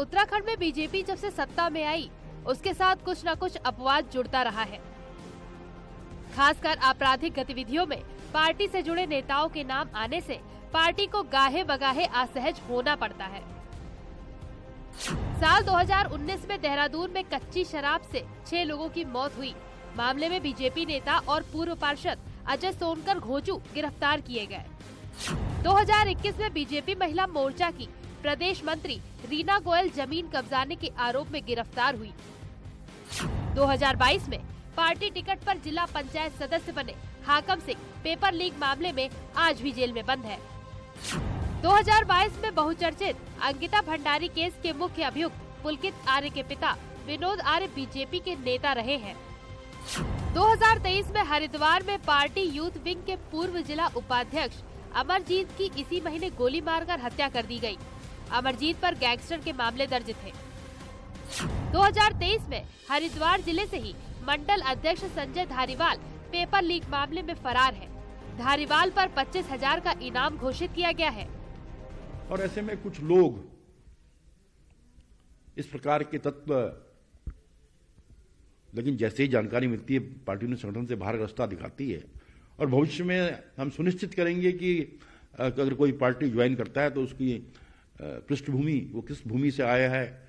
उत्तराखंड में बीजेपी जब से सत्ता में आई, उसके साथ कुछ न कुछ अपवाद जुड़ता रहा है। खासकर आपराधिक गतिविधियों में पार्टी से जुड़े नेताओं के नाम आने से पार्टी को गाहे बगाहे असहज होना पड़ता है। साल 2019 में देहरादून में कच्ची शराब से 6 लोगों की मौत हुई। मामले में बीजेपी नेता और पूर्व पार्षद अजय सोनकर घोजू गिरफ्तार किए गए। 2021 में बीजेपी महिला मोर्चा की प्रदेश मंत्री रीना गोयल जमीन कब्जाने के आरोप में गिरफ्तार हुई। 2022 में पार्टी टिकट पर जिला पंचायत सदस्य बने हाकम सिंह पेपर लीक मामले में आज भी जेल में बंद है। 2022 में बहुचर्चित अंकिता भंडारी केस के मुख्य अभियुक्त पुलकित आर्य के पिता विनोद आर्य बीजेपी के नेता रहे हैं। 2023 में हरिद्वार में पार्टी यूथ विंग के पूर्व जिला उपाध्यक्ष अमरजीत की इसी महीने गोली मारकर हत्या कर दी गई। अमरजीत पर गैंगस्टर के मामले दर्ज थे। 2023 में हरिद्वार जिले से ही मंडल अध्यक्ष संजय धारीवाल पेपर लीक मामले में फरार है। धारीवाल पर 25,000 का इनाम घोषित किया गया है। और ऐसे में कुछ लोग इस प्रकार के तत्व, लेकिन जैसे ही जानकारी मिलती है पार्टी ने संगठन से बाहर रास्ता दिखाती है। और भविष्य में हम सुनिश्चित करेंगे कि अगर कोई पार्टी ज्वाइन करता है तो उसकी पृष्ठभूमि, वो किस भूमि से आया है,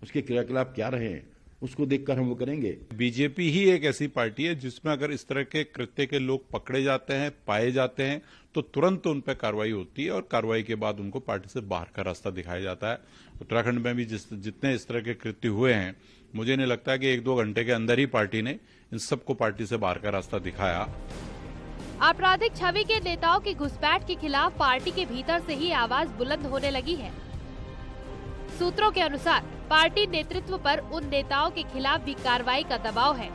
उसके क्रियाकलाप क्या रहे हैं, उसको देखकर हम वो करेंगे। बीजेपी ही एक ऐसी पार्टी है जिसमें अगर इस तरह के कृत्य के लोग पकड़े जाते हैं, पाए जाते हैं, तो तुरंत उन पर कार्रवाई होती है और कार्रवाई के बाद उनको पार्टी से बाहर का रास्ता दिखाया जाता है। उत्तराखंड में भी जितने इस तरह के कृत्य हुए हैं, मुझे नहीं लगता कि 1-2 घंटे के अंदर ही पार्टी ने इन सबको पार्टी से बाहर का रास्ता दिखाया। आपराधिक छवि के नेताओं की घुसपैठ के खिलाफ पार्टी के भीतर से ही आवाज बुलंद होने लगी है। सूत्रों के अनुसार पार्टी नेतृत्व पर उन नेताओं के खिलाफ भी कार्रवाई का दबाव है,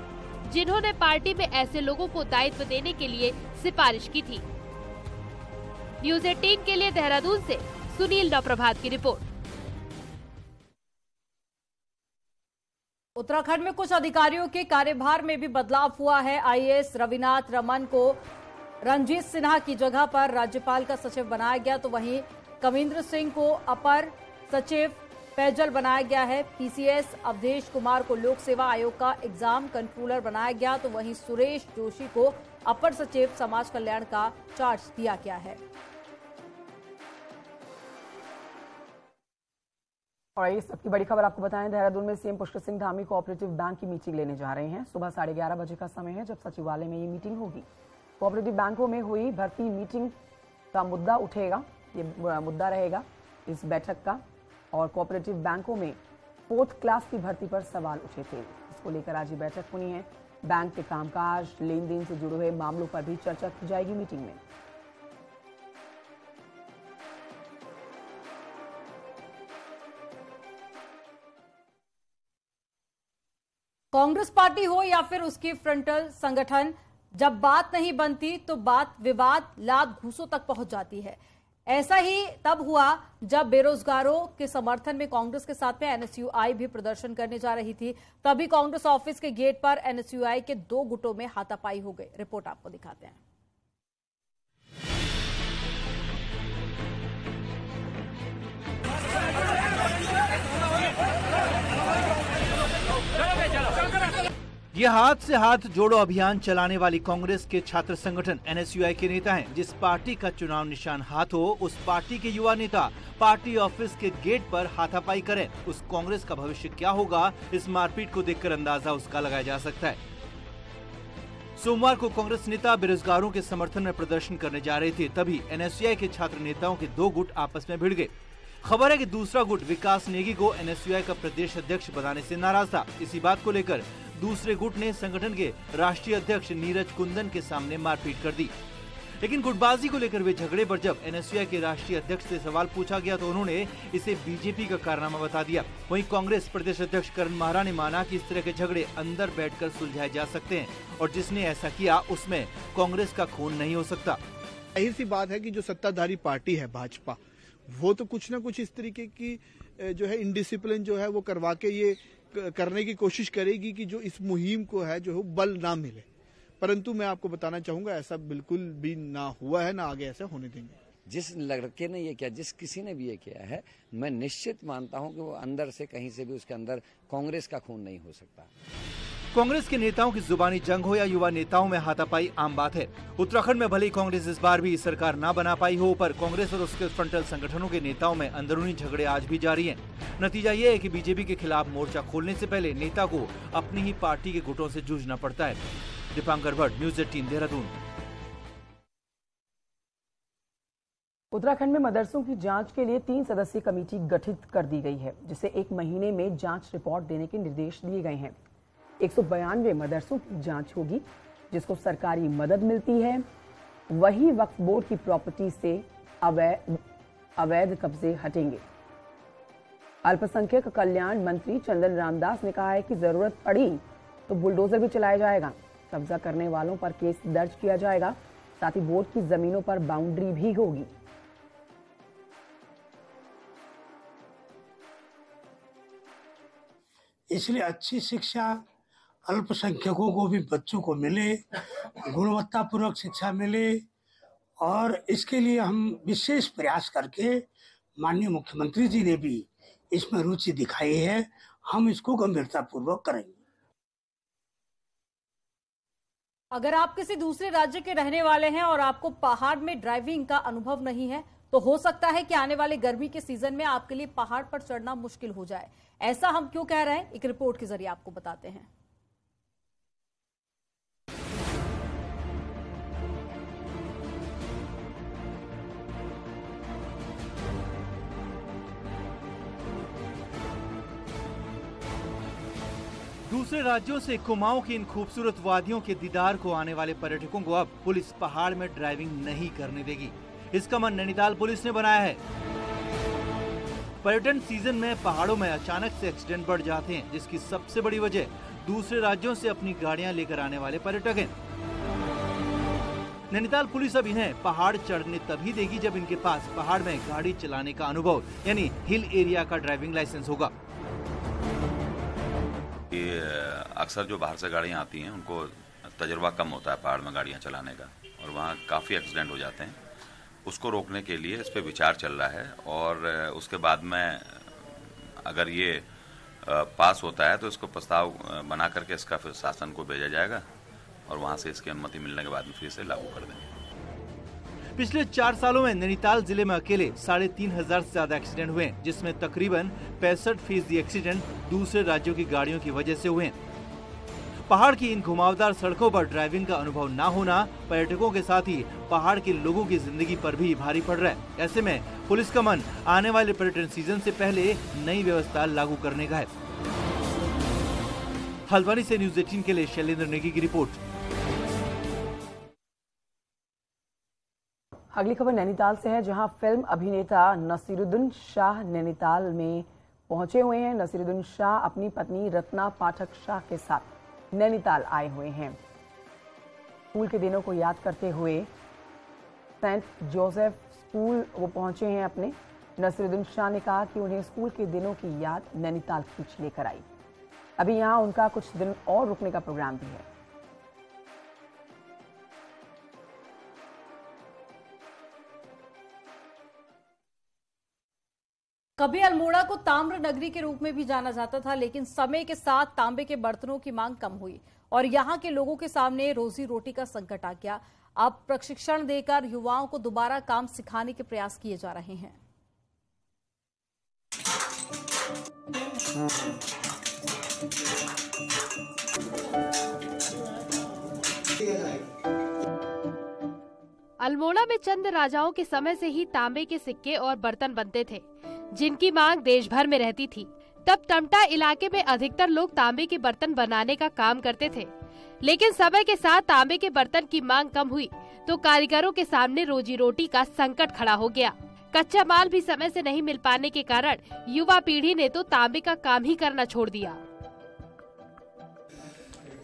जिन्होंने पार्टी में ऐसे लोगों को दायित्व देने के लिए सिफारिश की थी। न्यूज़ 18 के लिए देहरादून से सुनील नवप्रभात की रिपोर्ट। उत्तराखंड में कुछ अधिकारियों के कार्यभार में भी बदलाव हुआ है। आईएएस रविनाथ रमन को रणजीत सिन्हा की जगह पर राज्यपाल का सचिव बनाया गया, तो वहीं कविंद्र सिंह को अपर सचिव पेयजल बनाया गया है। पीसीएस अवधेश कुमार को लोक सेवा आयोग का एग्जाम कंट्रोलर बनाया गया, तो वहीं सुरेश जोशी को अपर सचिव समाज कल्याण का चार्ज दिया गया है। और ये सबकी बड़ी खबर आपको बताएं, देहरादून में CM Pushkar Singh Dhami cooperative bank की मीटिंग लेने जा रहे हैं। सुबह 11:30 बजे का समय है जब सचिवालय में ये मीटिंग होगी। कोऑपरेटिव बैंकों में हुई भर्ती मीटिंग का मुद्दा उठेगा, ये मुद्दा रहेगा इस बैठक का। और कोऑपरेटिव बैंकों में 4th क्लास की भर्ती पर सवाल उठे थे, इसको लेकर आज ये बैठक होनी है। बैंक के कामकाज, लेन देन से जुड़े हुए मामलों पर भी चर्चा की जाएगी मीटिंग में। कांग्रेस पार्टी हो या फिर उसकी फ्रंटल संगठन, जब बात नहीं बनती तो बात विवाद, लात घूसों तक पहुंच जाती है। ऐसा ही तब हुआ जब बेरोजगारों के समर्थन में कांग्रेस के साथ में एनएसयूआई भी प्रदर्शन करने जा रही थी। तभी कांग्रेस ऑफिस के गेट पर एनएसयूआई के 2 गुटों में हाथापाई हो गई। रिपोर्ट आपको दिखाते हैं। ये हाथ से हाथ जोड़ो अभियान चलाने वाली कांग्रेस के छात्र संगठन एनएसयूआई के नेता हैं। जिस पार्टी का चुनाव निशान हाथ हो, उस पार्टी के युवा नेता पार्टी ऑफिस के गेट पर हाथापाई करें, उस कांग्रेस का भविष्य क्या होगा, इस मारपीट को देखकर अंदाजा उसका लगाया जा सकता है। सोमवार को कांग्रेस नेता बेरोजगारों के समर्थन में प्रदर्शन करने जा रहे थे, तभी एनएसयूआई के छात्र नेताओं के 2 गुट आपस में भिड़ गए। खबर है कि दूसरा गुट विकास नेगी को एनएसयूआई का प्रदेश अध्यक्ष बनाने से नाराज था। इसी बात को लेकर दूसरे गुट ने संगठन के राष्ट्रीय अध्यक्ष नीरज कुंदन के सामने मारपीट कर दी। लेकिन गुटबाजी को लेकर वे झगड़े पर जब एनएसयूआई के राष्ट्रीय अध्यक्ष से सवाल पूछा गया तो उन्होंने इसे बीजेपी का कारनामा बता दिया। वहीं कांग्रेस प्रदेश अध्यक्ष करण माहरा ने माना कि इस तरह के झगड़े अंदर बैठकर सुलझाए जा सकते हैं और जिसने ऐसा किया उसमें कांग्रेस का खून नहीं हो सकता। जाहिर सी बात है कि जो सत्ताधारी पार्टी है भाजपा, वो तो कुछ न कुछ इस तरीके की जो है इनडिसिप्लिन जो है वो करवा के ये करने की कोशिश करेगी कि जो इस मुहिम को है जो है बल ना मिले। परंतु मैं आपको बताना चाहूंगा ऐसा बिल्कुल भी ना हुआ है, ना आगे ऐसा होने देंगे। जिस लड़के ने ये किया, जिस किसी ने भी ये किया है, मैं निश्चित मानता हूं कि वो अंदर से कहीं से भी उसके अंदर कांग्रेस का खून नहीं हो सकता। कांग्रेस के नेताओं की जुबानी जंग हो या युवा नेताओं में हाथापाई आम बात है। उत्तराखंड में भले ही कांग्रेस इस बार भी सरकार ना बना पाई हो, पर कांग्रेस और उसके फ्रंटल संगठनों के नेताओं में अंदरूनी झगड़े आज भी जारी हैं। नतीजा ये है कि बीजेपी के खिलाफ मोर्चा खोलने से पहले नेता को अपनी ही पार्टी के गुटों से जूझना पड़ता है। दीपांकर भट्ट, न्यूज़ 18 देहरादून। उत्तराखंड में मदरसों की जांच के लिए 3 सदस्यीय कमेटी गठित कर दी गई है, जिसे 1 महीने में जांच रिपोर्ट देने के निर्देश दिए गए हैं। 192 मदरसों की जांच होगी, जिसको सरकारी मदद मिलती है। वही वक्फ बोर्ड की प्रॉपर्टी से अवैध कब्जे हटेंगे। अल्पसंख्यक कल्याण मंत्री चंदन रामदास ने कहा है कि जरूरत पड़ी तो बुलडोजर भी चलाया जाएगा। कब्जा करने वालों पर केस दर्ज किया जाएगा। साथ ही बोर्ड की जमीनों पर बाउंड्री भी होगी। इसलिए अच्छी शिक्षा अल्पसंख्यकों को भी, बच्चों को मिले, गुणवत्तापूर्वक शिक्षा मिले, और इसके लिए हम विशेष प्रयास करके, माननीय मुख्यमंत्री जी ने भी इसमें रुचि दिखाई है, हम इसको गंभीरतापूर्वक करेंगे। अगर आप किसी दूसरे राज्य के रहने वाले हैं और आपको पहाड़ में ड्राइविंग का अनुभव नहीं है, तो हो सकता है कि आने वाले गर्मी के सीजन में आपके लिए पहाड़ पर चढ़ना मुश्किल हो जाए। ऐसा हम क्यों कह रहे हैं, एक रिपोर्ट के जरिए आपको बताते हैं। दूसरे राज्यों से कुमाऊं की इन खूबसूरत वादियों के दीदार को आने वाले पर्यटकों को अब पुलिस पहाड़ में ड्राइविंग नहीं करने देगी। इसका मन नैनीताल पुलिस ने बनाया है। पर्यटन सीजन में पहाड़ों में अचानक से एक्सीडेंट बढ़ जाते हैं, जिसकी सबसे बड़ी वजह दूसरे राज्यों से अपनी गाड़ियां लेकर आने वाले पर्यटक हैं। नैनीताल पुलिस अब इन्हें पहाड़ चढ़ने तभी देगी जब इनके पास पहाड़ में गाड़ी चलाने का अनुभव यानी हिल एरिया का ड्राइविंग लाइसेंस होगा। अक्सर जो बाहर से गाड़ियां आती हैं उनको तजुर्बा कम होता है पहाड़ में गाड़ियां चलाने का, और वहाँ काफ़ी एक्सीडेंट हो जाते हैं। उसको रोकने के लिए इस पे विचार चल रहा है, और उसके बाद में अगर ये पास होता है तो इसको प्रस्ताव बना करके इसका फिर शासन को भेजा जाएगा, और वहाँ से इसकी अनुमति मिलने के बाद में फिर इसे लागू कर देंगे। पिछले 4 सालों में नैनीताल जिले में अकेले 3,500 से ज्यादा एक्सीडेंट हुए हैं, जिसमें तकरीबन 65% एक्सीडेंट दूसरे राज्यों की गाड़ियों की वजह से हुए हैं। पहाड़ की इन घुमावदार सड़कों पर ड्राइविंग का अनुभव न होना पर्यटकों के साथ ही पहाड़ के लोगों की जिंदगी पर भी भारी पड़ रहा है। ऐसे में पुलिस का मन आने वाले पर्यटन सीजन से पहले नई व्यवस्था लागू करने का है। हल्द्वानी से न्यूज़ 18 के लिए शैलेंद्र नेगी की रिपोर्ट। अगली खबर नैनीताल से है, जहां फिल्म अभिनेता नसीरुद्दीन शाह नैनीताल में पहुंचे हुए हैं। नसीरुद्दीन शाह अपनी पत्नी रत्ना पाठक शाह के साथ नैनीताल आए हुए हैं। स्कूल के दिनों को याद करते हुए सेंट जोसेफ स्कूल वो पहुंचे हैं अपने। नसीरुद्दीन शाह ने कहा कि उन्हें स्कूल के दिनों की याद नैनीताल खींच लेकर आई। अभी यहां उनका कुछ दिन और रुकने का प्रोग्राम भी है। कभी अल्मोड़ा को ताम्र नगरी के रूप में भी जाना जाता था, लेकिन समय के साथ तांबे के बर्तनों की मांग कम हुई और यहाँ के लोगों के सामने रोजी रोटी का संकट आ गया। अब प्रशिक्षण देकर युवाओं को दोबारा काम सिखाने के प्रयास किए जा रहे हैं। अल्मोड़ा में चंद राजाओं के समय से ही तांबे के सिक्के और बर्तन बनते थे, जिनकी मांग देश भर में रहती थी। तब टमटा इलाके में अधिकतर लोग तांबे के बर्तन बनाने का काम करते थे, लेकिन समय के साथ तांबे के बर्तन की मांग कम हुई तो कारीगरों के सामने रोजी रोटी का संकट खड़ा हो गया। कच्चा माल भी समय से नहीं मिल पाने के कारण युवा पीढ़ी ने तो तांबे का काम ही करना छोड़ दिया।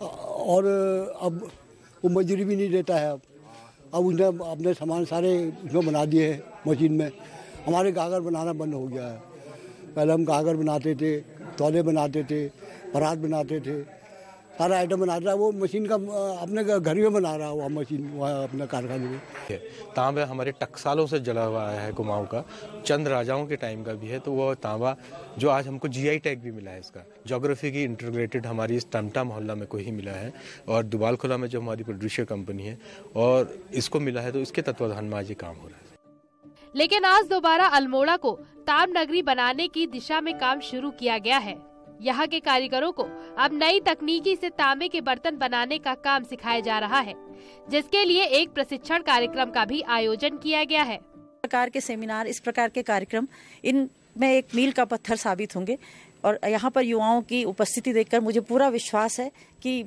और अब वो मजदूरी भी नहीं देता है। अब उसने अपने सामान सारे उसमें बना दिए हैं मशीन में। हमारे गागर बनाना बंद हो गया है। पहले हम गागर बनाते थे, तौले बनाते थे, परात बनाते थे, सारा आइटम बना रहा है, वो मशीन का अपने घर में बना रहा है, वो मशीन वहाँ अपने कारखाने में। तांबा हमारे टकसालों से जला हुआ है कुमाऊं का, चंद राजाओं के टाइम का भी है, तो वो तांबा जो आज हमको जीआई टैग भी मिला है, इसका ज्योग्राफी की इंटीग्रेटेड हमारी इस टमटा मोहल्ला में को ही मिला है, और दुबालखोला में जो हमारी प्रोड्यूसर कंपनी है और इसको मिला है, तो इसके तत्वाधान में आज ये काम हो रहा है। लेकिन आज दोबारा अल्मोड़ा को ताम नगरी बनाने की दिशा में काम शुरू किया गया है। यहाँ के कारीगरों को अब नई तकनीकी से तांबे के बर्तन बनाने का काम सिखाया जा रहा है, जिसके लिए एक प्रशिक्षण कार्यक्रम का भी आयोजन किया गया है। इस प्रकार के सेमिनार, इस प्रकार के कार्यक्रम इनमें एक मील का पत्थर साबित होंगे, और यहाँ पर युवाओं की उपस्थिति देखकर मुझे पूरा विश्वास है कि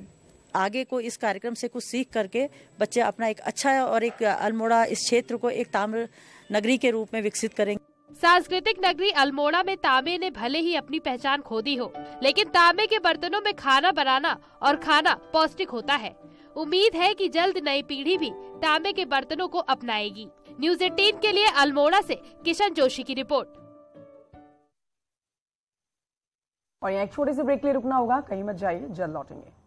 आगे को इस कार्यक्रम से कुछ सीख करके बच्चे अपना एक अच्छा और एक अल्मोड़ा इस क्षेत्र को एक ताम्र नगरी के रूप में विकसित करेंगे। सांस्कृतिक नगरी अल्मोड़ा में तांबे ने भले ही अपनी पहचान खो दी हो, लेकिन तांबे के बर्तनों में खाना बनाना और खाना पौष्टिक होता है। उम्मीद है कि जल्द नई पीढ़ी भी तांबे के बर्तनों को अपनाएगी। न्यूज़ 18 के लिए अल्मोड़ा से किशन जोशी की रिपोर्ट। और यहाँ एक छोटे से ब्रेक के लिए रुकना होगा, कहीं मत जाइए, जल्द लौटेंगे।